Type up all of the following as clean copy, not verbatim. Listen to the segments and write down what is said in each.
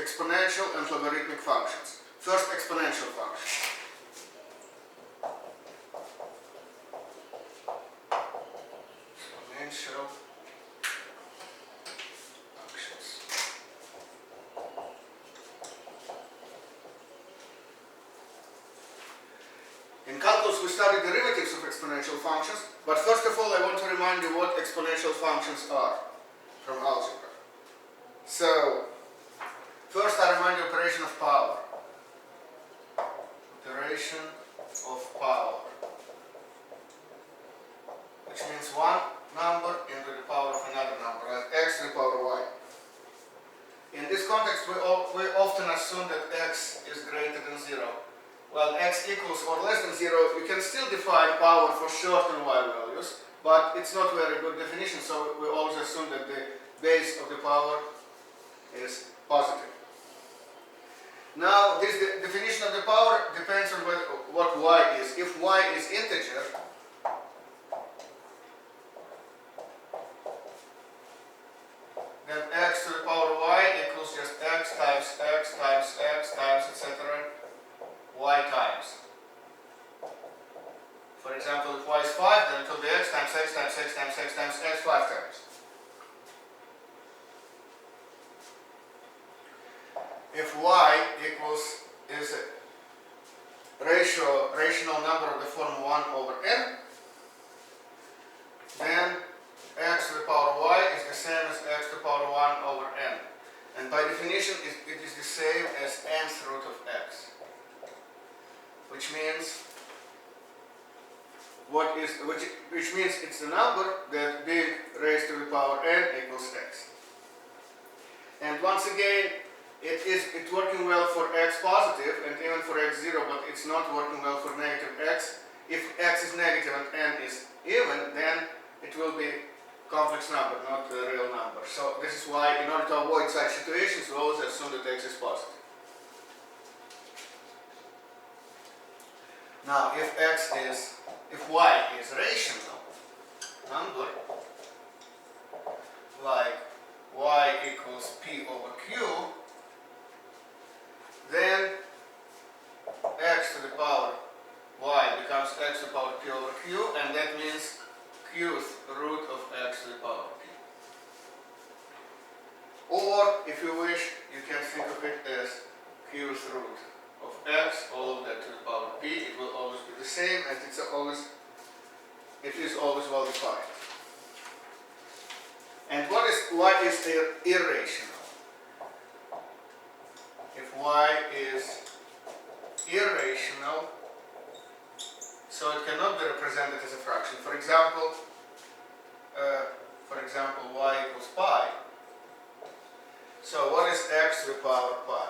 exponential and logarithmic functions. First, exponential function. Exponential functions. In calculus we study derivatives of exponential functions, but first of all I want to remind you what exponential functions are from algebra. So, first I remind you operation of power. Operation of power. Which means one number into the power of another number, like x to the power y. In this context we often assume that x is greater than 0. While x equals or less than 0, you can still define power for certain y values, but it's not a very good definition, so we always assume that the base of the power is positive. Now, this definition of the power depends on what y is. If y is integer, then x to the power y equals just x times x times x times etc. y times. For example, if y is 5, then it will be x times x times x times x times x 5 times. If y is a rational number of the form 1 over n, then x to the power y is the same as x to the power 1 over n. And by definition, it is the same as nth root of x. Which means it's the number that being raised to the power n equals x. And once again, it's working well for x positive and even for x 0, but it's not working well for negative x. If x is negative and n is even, then it will be complex number, not a real number. So this is why, in order to avoid such situations, we always assume that x is positive. Now, if y is rational number, like y equals p over q, then x to the power y becomes x to the power p over q, and that means qth root of x to the power p. Or, if you wish, you can think of it as qth root of x, all of that to the power p. It will always be the same, and it is always well defined. And why is irrational? If y is irrational, so it cannot be represented as a fraction. For example, y equals pi. So what is x to the power pi?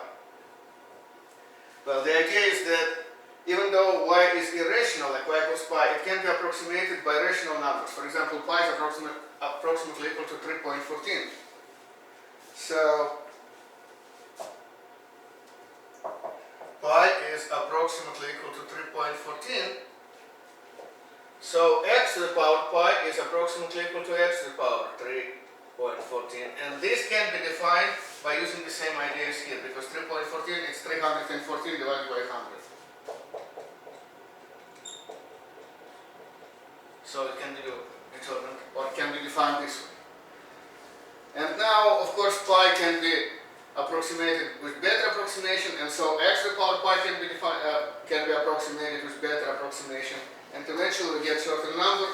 Well, the idea is that even though y is irrational, like y equals pi, it can be approximated by rational numbers. For example, pi is approximately equal to 3.14. So pi is approximately equal to 3.14. So x to the power pi is approximately equal to x to the power 3.14. And this can be defined by using the same ideas here, because 3.14 is 314 divided by 100. So it can be determined, or can be defined this way. And now, of course, pi can be approximated with better approximation, and so x to the power pi can be approximated with better approximation, and eventually we get certain number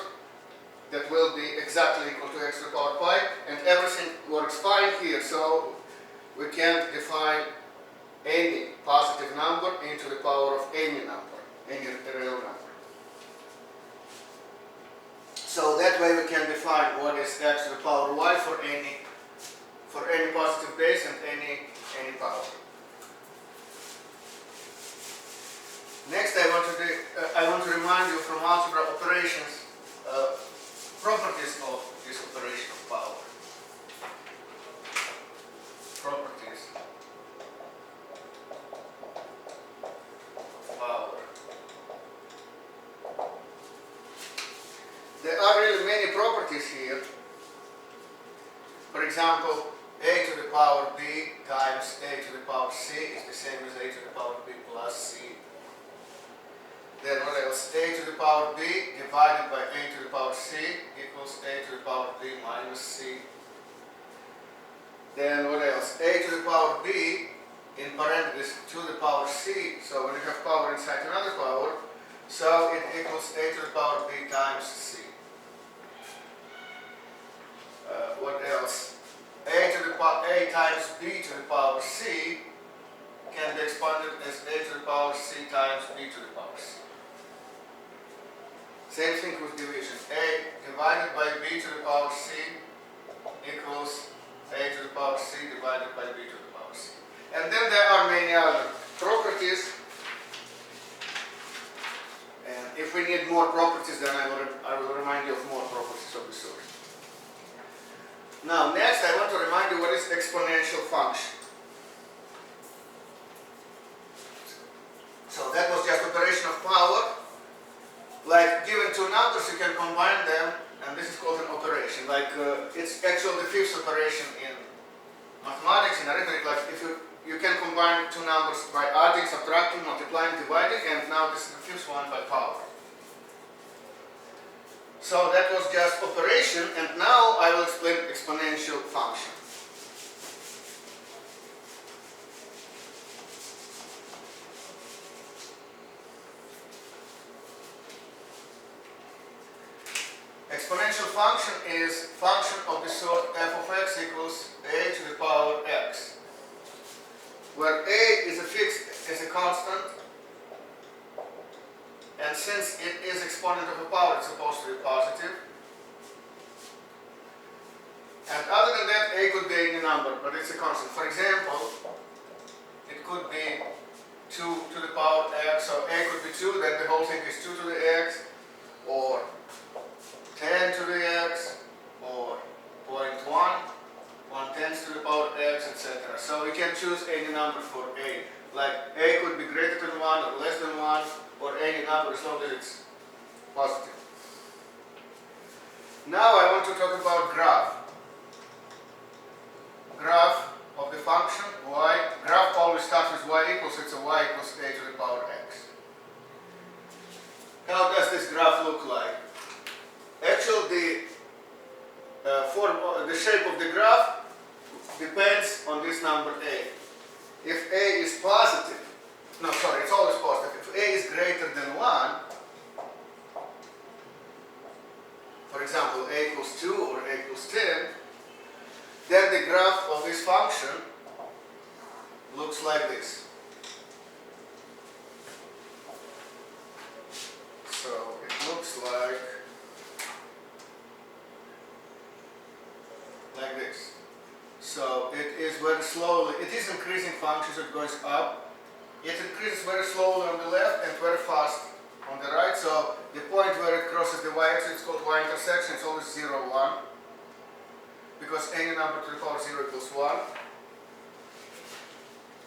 that will be exactly equal to x to the power pi, and everything works fine here, so we can define any positive number into the power of any number, any real number. So that way we can define what is x to the power y for any positive base and any power. Next, I want to remind you from algebra operations properties of this operation of power. Properties of power. There are really many properties here. For example, a to the power b times a to the power c is the same as a to the power b plus c. Then what else? A to the power b divided by a to the power c equals a to the power b minus c. Then what else? A to the power b in parentheses to the power c. So when you have power inside another power, so it equals a to the power b times c. What else? A times b to the power c can be expanded as a to the power c times b to the power c. Same thing with division. A divided by b to the power c equals a to the power c divided by b to the power c. And then there are many other properties. And if we need more properties, then I will remind you of more properties of the sort. Now, next I want to remind you what is exponential function. So that was just operation of power. Like given two numbers, you can combine them, and this is called an operation. Like it's actually the fifth operation in mathematics, in arithmetic. Like if you can combine two numbers by adding, subtracting, multiplying, dividing, and now this is the fifth one by power. So that was just operation, and now I will explain exponential function. Exponential function is function of the sort f of x equals a to the power x, where a is a fixed, is a constant, and since it is exponent of a power, it's supposed to be positive. And other than that, a could be any number, but it's a constant. For example, it could be 2 to the power x, so a could be 2, then the whole thing is 2 to the x, or 10 to the x, or 0.1, 1/10 to the power x, etc. So we can choose any number for a. Like a could be greater than 1 or less than 1, or any number as long as it's positive. Now I want to talk about graph. Graph of the function y. Graph always starts with y equals, it's a y equals a to the power x. How does this graph look like? Actually, the shape of the graph depends on this number a. If a is positive, no, sorry, it's always positive. If a is greater than 1, for example, a equals 2 or a equals 10, then the graph of this function looks like this. So it looks like this. So it is very slowly, it is increasing function, so it goes up. It increases very slowly on the left and very fast on the right. So the point where it crosses the y-axis is called y-intersection. It's always 0, 1. Because any number to the power 0 equals 1.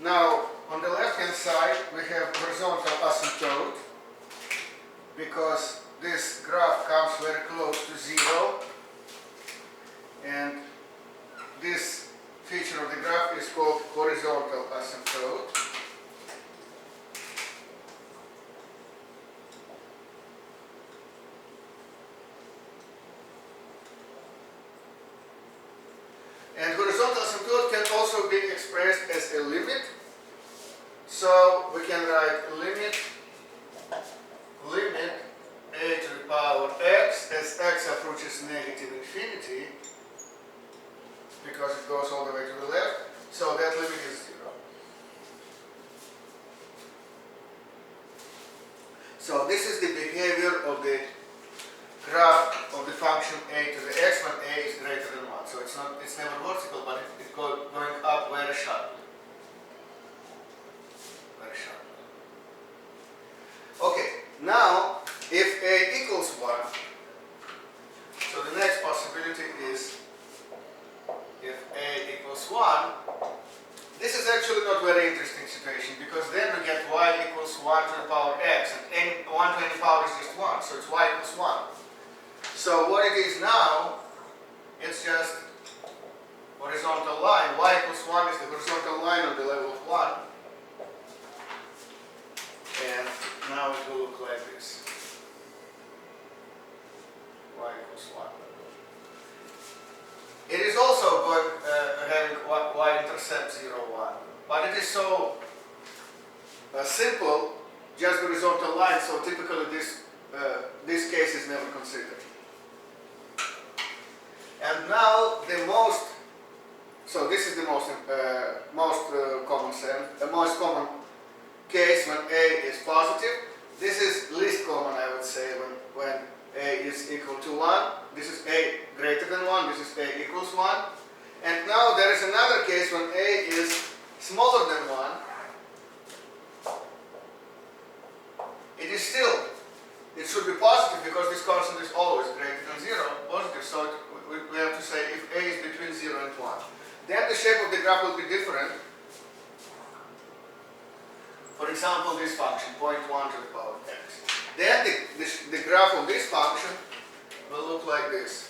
Now, on the left-hand side, we have horizontal asymptote. Because this graph comes very close to 0. And this feature of the graph is called horizontal asymptote. And horizontal asymptote can also be expressed as a limit. So we can write limit a to the power x as x approaches negative infinity, because it goes all the way to the left. So that limit is 0. So this is the behavior of the graph of the function a to the x when a is greater than 1. So it's never vertical, but it's going up very sharply. Very sharply. Okay, now if a equals 1, so the next possibility is if a equals 1, this is actually not very interesting situation, because then we get y equals 1 to the power x, and 1 to any power is just 1, so it's y equals 1. So what it is now, it's just horizontal horizontal line. Y equals 1 is the horizontal line on the level of 1. And now it will look like this. Y equals 1. It is also going, having y-intercept 0, 1. But it is so simple, just horizontal line, so typically this case is never considered. And now so this is the most common case when A is positive. This is least common, I would say, when A is equal to 1. This is A greater than 1, this is A equals 1. And now there is another case when A is smaller than 1. It should be positive because this constant is always greater than 0, positive. So we have to say if A is between 0 and 1. Then the shape of the graph will be different. For example, this function, 0.1 to the power of x. Then the graph of this function will look like this.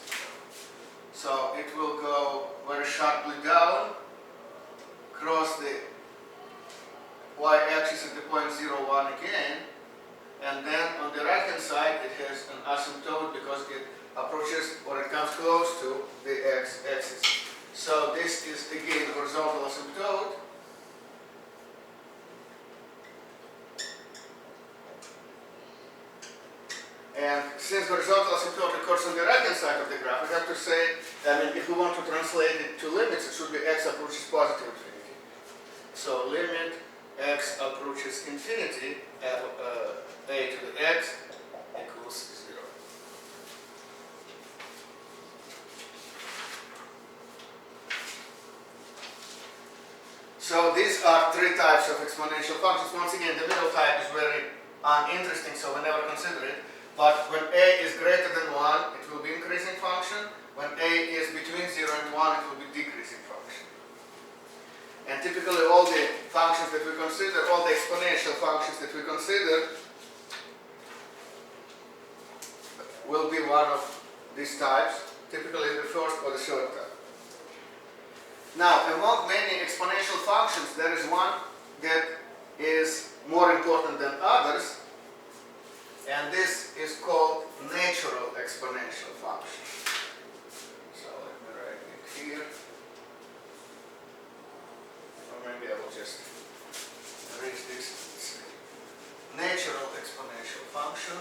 So it will go very sharply down, cross the y-axis at the point 0, 1 again, and then on the right hand side it has an asymptote because it approaches or it comes close to the x-axis. So this is again horizontal asymptote. And since horizontal asymptote occurs on the right hand side of the graph, we have to say, if we want to translate it to limits, it should be x approaches positive infinity. So limit x approaches infinity at a to the x equals 0. So these are three types of exponential functions. Once again, the middle type is very uninteresting, so we never consider it. But when a is greater than 1, it will be increasing function. When a is between 0 and 1, it will be decreasing function. And typically all the functions that we consider, all the exponential functions that we consider will be one of these types, typically the first or the third type. Now, among many exponential functions, there is one that is more important than others, and this is called natural exponential function. So let me write it here. Or maybe I will just erase this. Natural exponential function.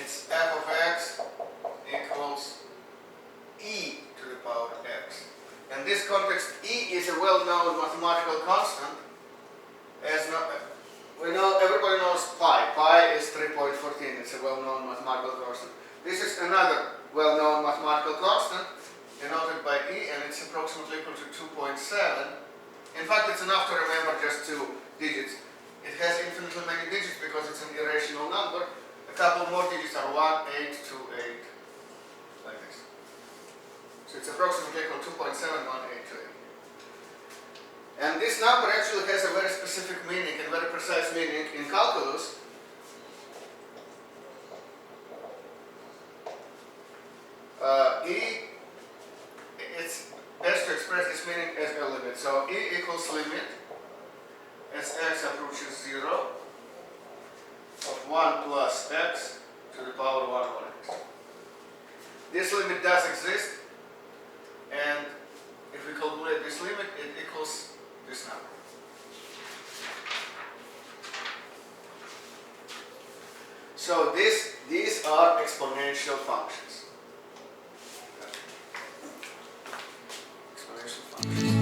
It's f of x equals e to the power of x. In this context, e is a well-known mathematical constant. We know, everybody knows pi. Pi is 3.14. It's a well-known mathematical constant. This is another well-known mathematical constant denoted by e, and it's approximately equal to 2.7. In fact, it's enough to remember just two digits. It has infinitely many digits because it's an irrational number. A couple more digits are 1, 8, 2, 8, like this. So it's approximately equal to 2.7, 1, 8, 2, 8. And this number actually has a very specific meaning and very precise meaning in calculus. It's best to express this meaning as a limit. So e equals limit as x approaches 0 of 1 plus x to the power 1 over x. This limit does exist, and if we calculate this limit, it equals this number. So these are exponential functions. Exponential functions.